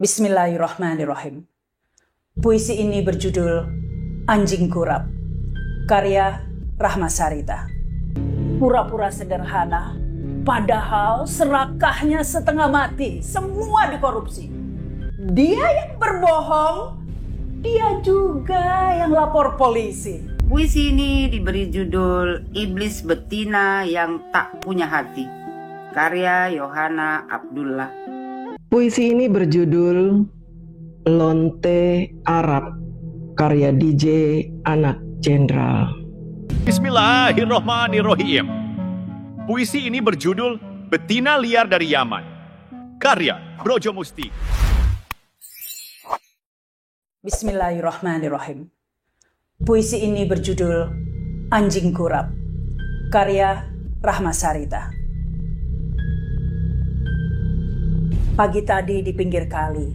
Bismillahirrahmanirrahim. Puisi ini berjudul Anjing Kurap, karya Rahma Sarita. Pura-pura sederhana, padahal serakahnya setengah mati, semua dikorupsi. Dia yang berbohong, dia juga yang lapor polisi. Puisi ini diberi judul Iblis Betina yang Tak Punya Hati, karya Yohana Abdullah. Puisi ini berjudul Lonte Arab, karya DJ Anak Jenderal. Bismillahirrohmanirrohim. Puisi ini berjudul Betina Liar dari Yaman, karya Brojo Musti. Bismillahirrahmanirrahim. Puisi ini berjudul Anjing Kurap, karya Rahma Sarita. Pagi tadi di pinggir kali,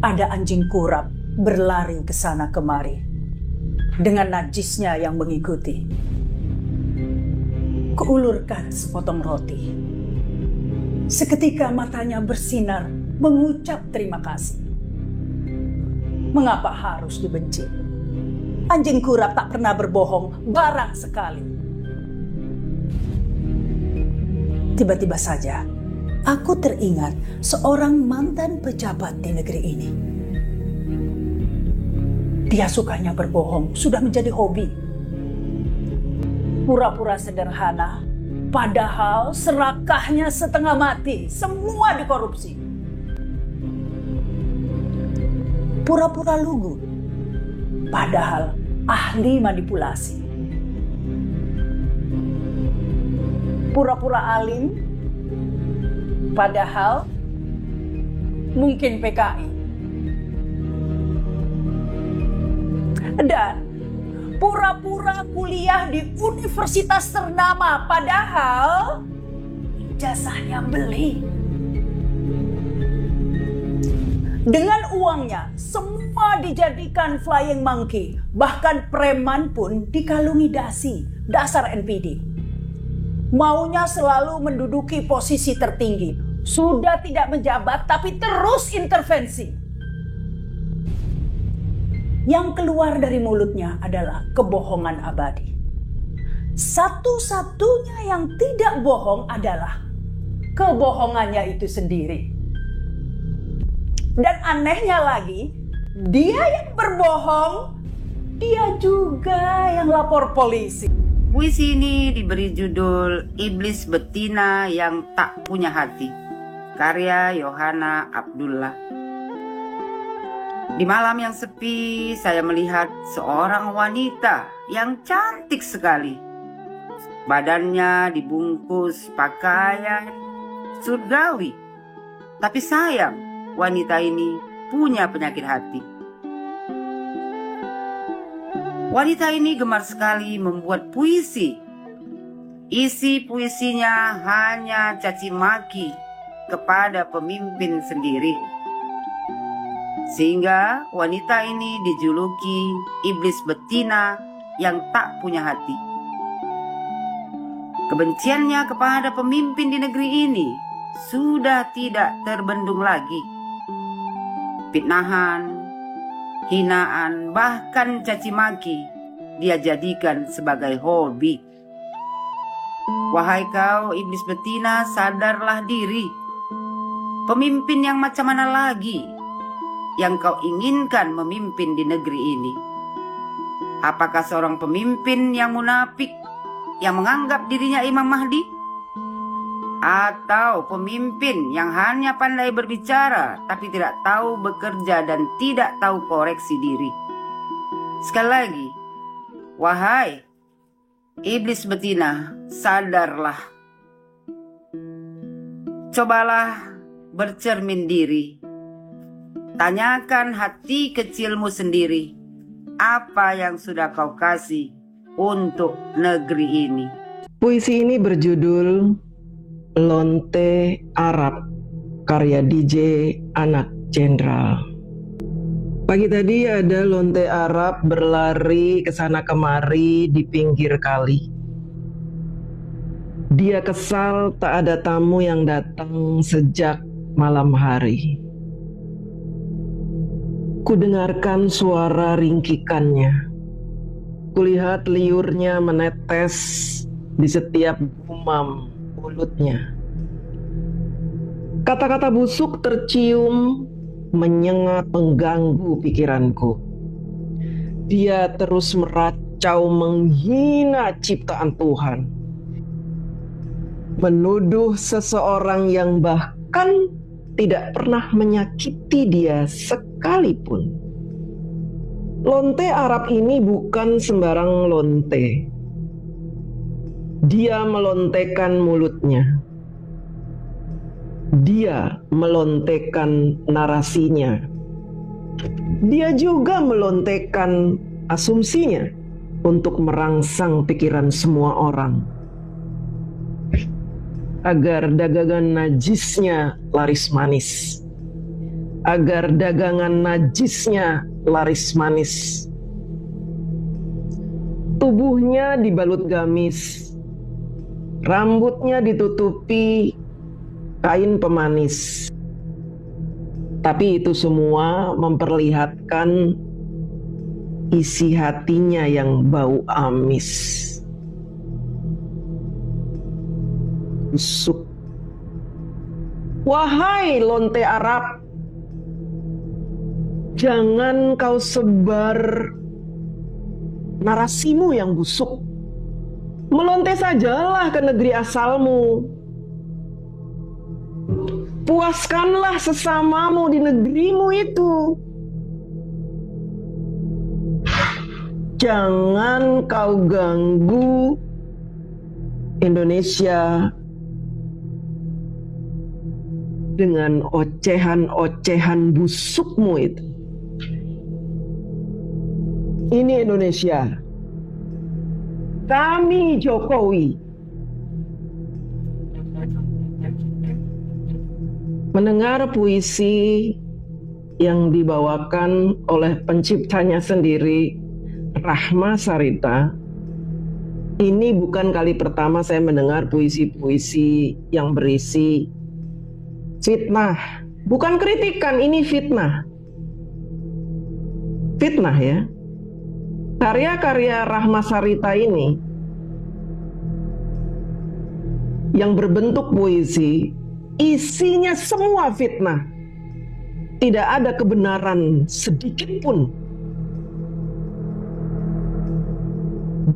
ada anjing kurap berlari ke sana kemari, dengan najisnya yang mengikuti. Kuulurkan sepotong roti. Seketika matanya bersinar, mengucap terima kasih. Mengapa harus dibenci? Anjing kurap tak pernah berbohong, barang sekali. Tiba-tiba saja, aku teringat seorang mantan pejabat di negeri ini. Dia sukanya berbohong, sudah menjadi hobi. Pura-pura sederhana, padahal serakahnya setengah mati, semua dikorupsi. Pura-pura lugu, padahal ahli manipulasi. Pura-pura alim, padahal mungkin PKI. Dan pura-pura kuliah di universitas ternama, padahal ijazahnya beli. Dengan uangnya, semua dijadikan flying monkey. Bahkan preman pun dikalungi dasi, dasar NPD. Maunya selalu menduduki posisi tertinggi. Sudah tidak menjabat, tapi terus intervensi. Yang keluar dari mulutnya adalah kebohongan abadi. Satu-satunya yang tidak bohong adalah kebohongannya itu sendiri. Dan anehnya lagi, dia yang berbohong, dia juga yang lapor polisi. Puisi ini diberi judul Iblis Betina yang Tak Punya Hati, karya Yohana Abdullah. Di malam yang sepi, saya melihat seorang wanita yang cantik sekali. Badannya dibungkus pakaian surgawi. Tapi sayang, wanita ini punya penyakit hati. Wanita ini gemar sekali membuat puisi. Isi puisinya hanya caci maki kepada pemimpin sendiri. Sehingga wanita ini dijuluki Iblis Betina yang Tak Punya Hati. Kebenciannya kepada pemimpin di negeri ini sudah tidak terbendung lagi. Fitnahan, hinaan, bahkan caci maki dia jadikan sebagai hobi. Wahai kau iblis betina, sadarlah diri. Pemimpin yang macam mana lagi yang kau inginkan memimpin di negeri ini? Apakah seorang pemimpin yang munafik, yang menganggap dirinya Imam Mahdi? Atau pemimpin yang hanya pandai berbicara tapi tidak tahu bekerja dan tidak tahu koreksi diri? Sekali lagi, wahai iblis betina, sadarlah. Cobalah bercermin diri. Tanyakan hati kecilmu sendiri, apa yang sudah kau kasih untuk negeri ini? Puisi ini berjudul Lonte Arab, karya DJ Anak Jenderal. Pagi tadi ada lonte Arab berlari ke sana kemari di pinggir kali. Dia kesal tak ada tamu yang datang sejak malam hari. Kudengarkan suara ringkikannya. Kulihat liurnya menetes di setiap gumam mulutnya. Kata-kata busuk tercium, menyengat, mengganggu pikiranku. Dia terus meracau, menghina ciptaan Tuhan. Menuduh seseorang yang bahkan tidak pernah menyakiti dia sekalipun. Lonte Arab ini bukan sembarang lonte. Dia melontekan mulutnya. Dia melontekan narasinya. Dia juga melontekan asumsinya untuk merangsang pikiran semua orang. Agar dagangan najisnya laris manis. Agar dagangan najisnya laris manis. Tubuhnya dibalut gamis. Rambutnya ditutupi kain pemanis. Tapi itu semua memperlihatkan isi hatinya yang bau amis. Busuk. Wahai lonte Arab, jangan kau sebar narasimu yang busuk. Melonte sajalah ke negeri asalmu. Puaskanlah sesamamu di negerimu itu. Jangan kau ganggu Indonesia dengan ocehan-ocehan busukmu itu. Ini Indonesia. Kami Jokowi. Mendengar puisi yang dibawakan oleh penciptanya sendiri, Rahma Sarita, ini bukan kali pertama saya mendengar puisi-puisi yang berisi fitnah. Bukan kritikan, ini fitnah. Fitnah ya. Karya-karya Rahma Sarita ini yang berbentuk puisi, isinya semua fitnah. Tidak ada kebenaran sedikit pun.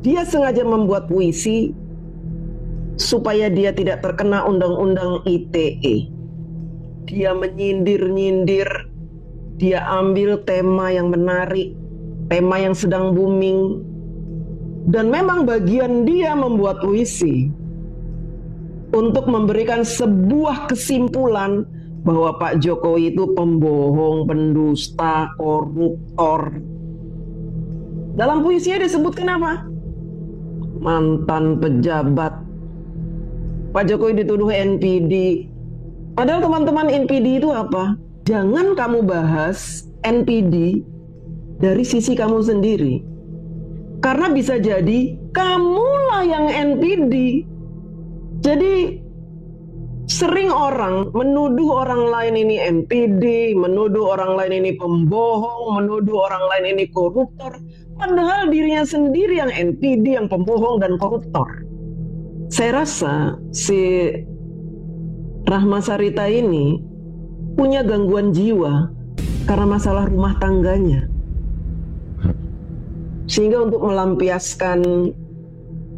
Dia sengaja membuat puisi supaya dia tidak terkena undang-undang ITE. Dia menyindir-nyindir, dia ambil tema yang menarik, tema yang sedang booming, dan memang bagian dia membuat puisi untuk memberikan sebuah kesimpulan bahwa Pak Jokowi itu pembohong, pendusta, koruptor. Dalam puisinya disebutkan apa? Mantan pejabat. Pak Jokowi dituduh NPD. Padahal teman-teman, NPD itu apa? Jangan kamu bahas NPD dari sisi kamu sendiri. Karena bisa jadi kamulah yang NPD. Jadi sering orang menuduh orang lain ini NPD, menuduh orang lain ini pembohong, menuduh orang lain ini koruptor. Padahal dirinya sendiri yang NPD, yang pembohong dan koruptor. Saya rasa si Rahma Sarita ini punya gangguan jiwa karena masalah rumah tangganya. Sehingga untuk melampiaskan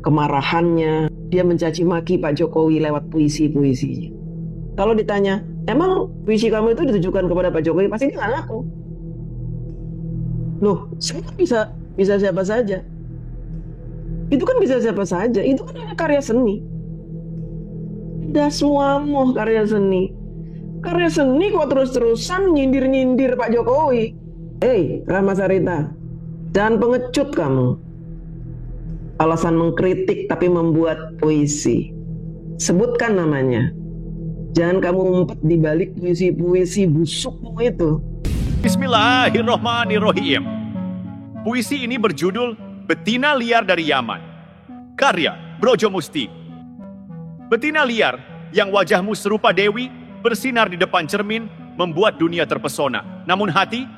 kemarahannya, dia mencaci maki Pak Jokowi lewat puisi-puisinya. Kalau ditanya, emang puisi kamu itu ditujukan kepada Pak Jokowi? Pasti dia nggak ngaku. Loh, saya kan bisa siapa saja. Itu kan bisa siapa saja. Itu kan karya seni. Udah semua mau karya seni. Karya seni kok terus-terusan nyindir-nyindir Pak Jokowi. Hei, Rahma Sarita, jangan pengecut kamu. Alasan mengkritik tapi membuat puisi. Sebutkan namanya. Jangan kamu ngumpet di balik puisi-puisi busukmu itu. Bismillahirrohmanirrohim. Puisi ini berjudul Betina Liar dari Yaman. Karya Brojo Musti. Betina liar yang wajahmu serupa dewi bersinar di depan cermin membuat dunia terpesona. Namun hati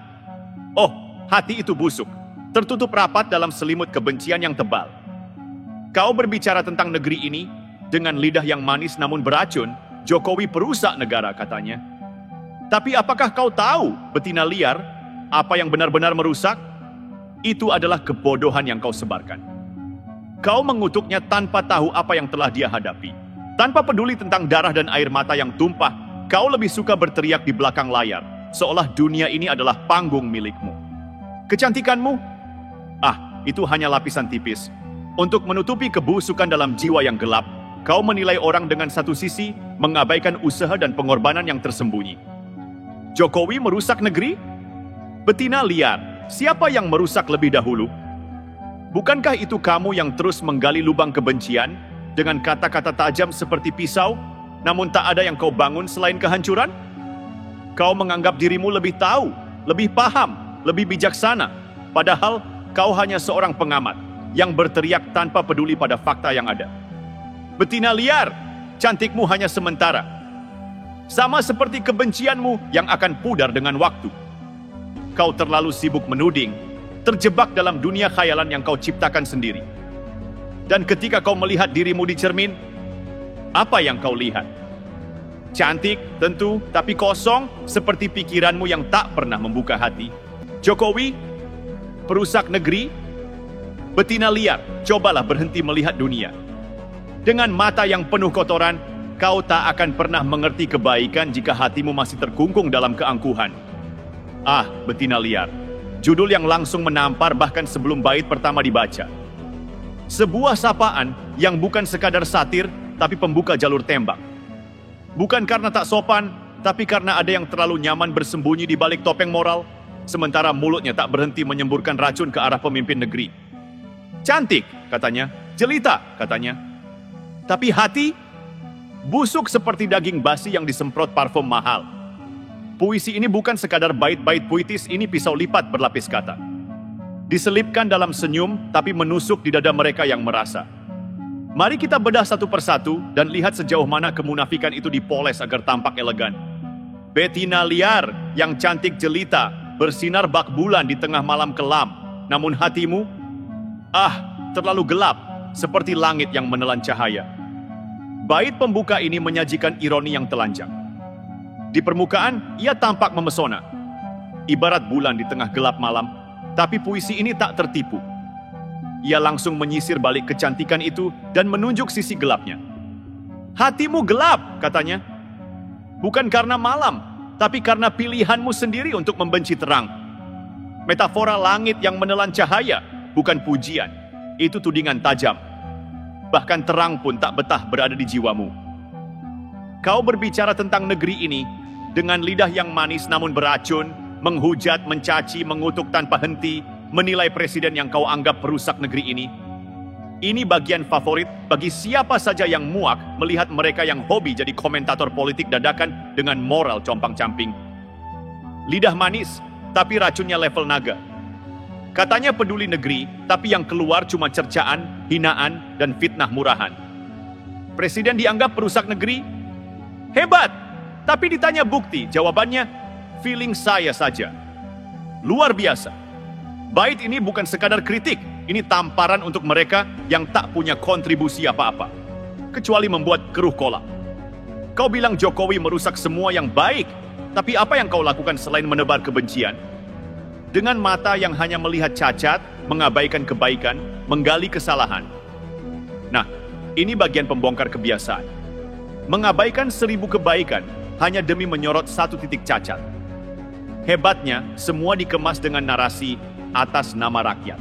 Oh, hati itu busuk, tertutup rapat dalam selimut kebencian yang tebal. Kau berbicara tentang negeri ini dengan lidah yang manis namun beracun. Jokowi perusak negara, katanya. Tapi apakah kau tahu, betina liar, apa yang benar-benar merusak? Itu adalah kebodohan yang kau sebarkan. Kau mengutuknya tanpa tahu apa yang telah dia hadapi. Tanpa peduli tentang darah dan air mata yang tumpah, kau lebih suka berteriak di belakang layar, seolah dunia ini adalah panggung milikmu. Kecantikanmu? Itu hanya lapisan tipis. Untuk menutupi kebusukan dalam jiwa yang gelap, kau menilai orang dengan satu sisi, mengabaikan usaha dan pengorbanan yang tersembunyi. Jokowi merusak negeri? Betina liar, siapa yang merusak lebih dahulu? Bukankah itu kamu yang terus menggali lubang kebencian dengan kata-kata tajam seperti pisau, namun tak ada yang kau bangun selain kehancuran? Kau menganggap dirimu lebih tahu, lebih paham, lebih bijaksana, padahal kau hanya seorang pengamat yang berteriak tanpa peduli pada fakta yang ada. Betina liar, cantikmu hanya sementara. Sama seperti kebencianmu yang akan pudar dengan waktu. Kau terlalu sibuk menuding, terjebak dalam dunia khayalan yang kau ciptakan sendiri. Dan ketika kau melihat dirimu di cermin, apa yang kau lihat? Cantik, tentu, tapi kosong seperti pikiranmu yang tak pernah membuka hati. Jokowi, perusak negeri, betina liar, cobalah berhenti melihat dunia. Dengan mata yang penuh kotoran, kau tak akan pernah mengerti kebaikan jika hatimu masih terkungkung dalam keangkuhan. Betina liar, judul yang langsung menampar bahkan sebelum bait pertama dibaca. Sebuah sapaan yang bukan sekadar satir, tapi pembuka jalur tembak. Bukan karena tak sopan, tapi karena ada yang terlalu nyaman bersembunyi di balik topeng moral, sementara mulutnya tak berhenti menyemburkan racun ke arah pemimpin negeri. Cantik, katanya. Jelita, katanya. Tapi hati busuk seperti daging basi yang disemprot parfum mahal. Puisi ini bukan sekadar bait-bait puitis, ini pisau lipat berlapis kata. Diselipkan dalam senyum, tapi menusuk di dada mereka yang merasa. Mari kita bedah satu persatu dan lihat sejauh mana kemunafikan itu dipoles agar tampak elegan. Betina liar yang cantik jelita, bersinar bak bulan di tengah malam kelam. Namun hatimu, terlalu gelap, seperti langit yang menelan cahaya. Bait pembuka ini menyajikan ironi yang telanjang. Di permukaan, ia tampak memesona, ibarat bulan di tengah gelap malam, tapi puisi ini tak tertipu. Ia langsung menyisir balik kecantikan itu dan menunjuk sisi gelapnya. Hatimu gelap, katanya. Bukan karena malam, tapi karena pilihanmu sendiri untuk membenci terang. Metafora langit yang menelan cahaya, bukan pujian. Itu tudingan tajam. Bahkan terang pun tak betah berada di jiwamu. Kau berbicara tentang negeri ini dengan lidah yang manis namun beracun, menghujat, mencaci, mengutuk tanpa henti, menilai presiden yang kau anggap perusak negeri ini. Ini bagian favorit bagi siapa saja yang muak melihat mereka yang hobi jadi komentator politik dadakan dengan moral compang-camping. Lidah manis, tapi racunnya level naga. Katanya peduli negeri, tapi yang keluar cuma cercaan, hinaan, dan fitnah murahan. Presiden dianggap perusak negeri? Hebat! Tapi ditanya bukti, jawabannya, feeling saya saja. Luar biasa. Bait ini bukan sekadar kritik, ini tamparan untuk mereka yang tak punya kontribusi apa-apa, kecuali membuat keruh kolak. Kau bilang Jokowi merusak semua yang baik, tapi apa yang kau lakukan selain menebar kebencian? Dengan mata yang hanya melihat cacat, mengabaikan kebaikan, menggali kesalahan. Nah, ini bagian pembongkar kebiasaan. Mengabaikan 1000 kebaikan hanya demi menyorot 1 titik cacat. Hebatnya, semua dikemas dengan narasi atas nama rakyat.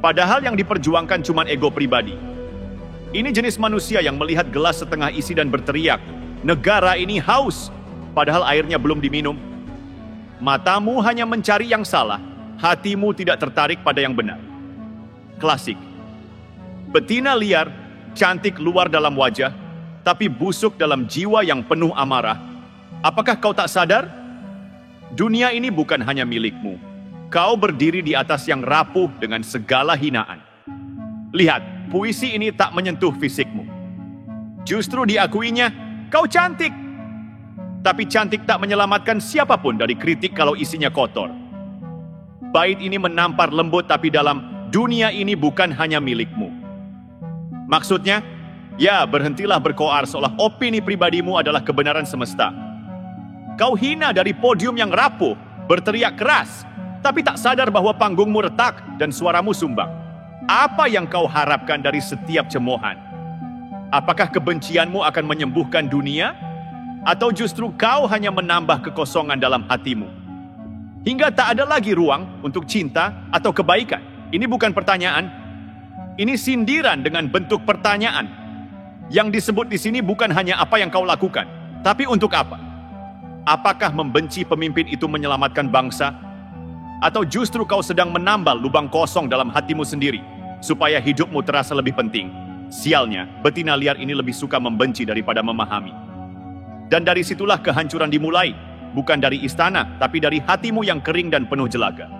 Padahal yang diperjuangkan cuma ego pribadi. Ini jenis manusia yang melihat gelas setengah isi dan berteriak, negara ini haus, padahal airnya belum diminum. Matamu hanya mencari yang salah, hatimu tidak tertarik pada yang benar. Klasik. Betina liar, cantik luar dalam wajah, tapi busuk dalam jiwa yang penuh amarah. Apakah kau tak sadar? Dunia ini bukan hanya milikmu. Kau berdiri di atas yang rapuh dengan segala hinaan. Lihat, puisi ini tak menyentuh fisikmu. Justru diakuinya, kau cantik. Tapi cantik tak menyelamatkan siapapun dari kritik kalau isinya kotor. Bait ini menampar lembut, tapi dalam dunia ini bukan hanya milikmu. Maksudnya, ya berhentilah berkoar seolah opini pribadimu adalah kebenaran semesta. Kau hina dari podium yang rapuh, berteriak keras, tapi tak sadar bahwa panggungmu retak dan suaramu sumbang. Apa yang kau harapkan dari setiap cemoohan? Apakah kebencianmu akan menyembuhkan dunia? Atau justru kau hanya menambah kekosongan dalam hatimu? Hingga tak ada lagi ruang untuk cinta atau kebaikan. Ini bukan pertanyaan. Ini sindiran dengan bentuk pertanyaan. Yang disebut di sini bukan hanya apa yang kau lakukan, tapi untuk apa? Apakah membenci pemimpin itu menyelamatkan bangsa? Atau justru kau sedang menambal lubang kosong dalam hatimu sendiri, supaya hidupmu terasa lebih penting? Sialnya, betina liar ini lebih suka membenci daripada memahami. Dan dari situlah kehancuran dimulai. Bukan dari istana, tapi dari hatimu yang kering dan penuh jelaga.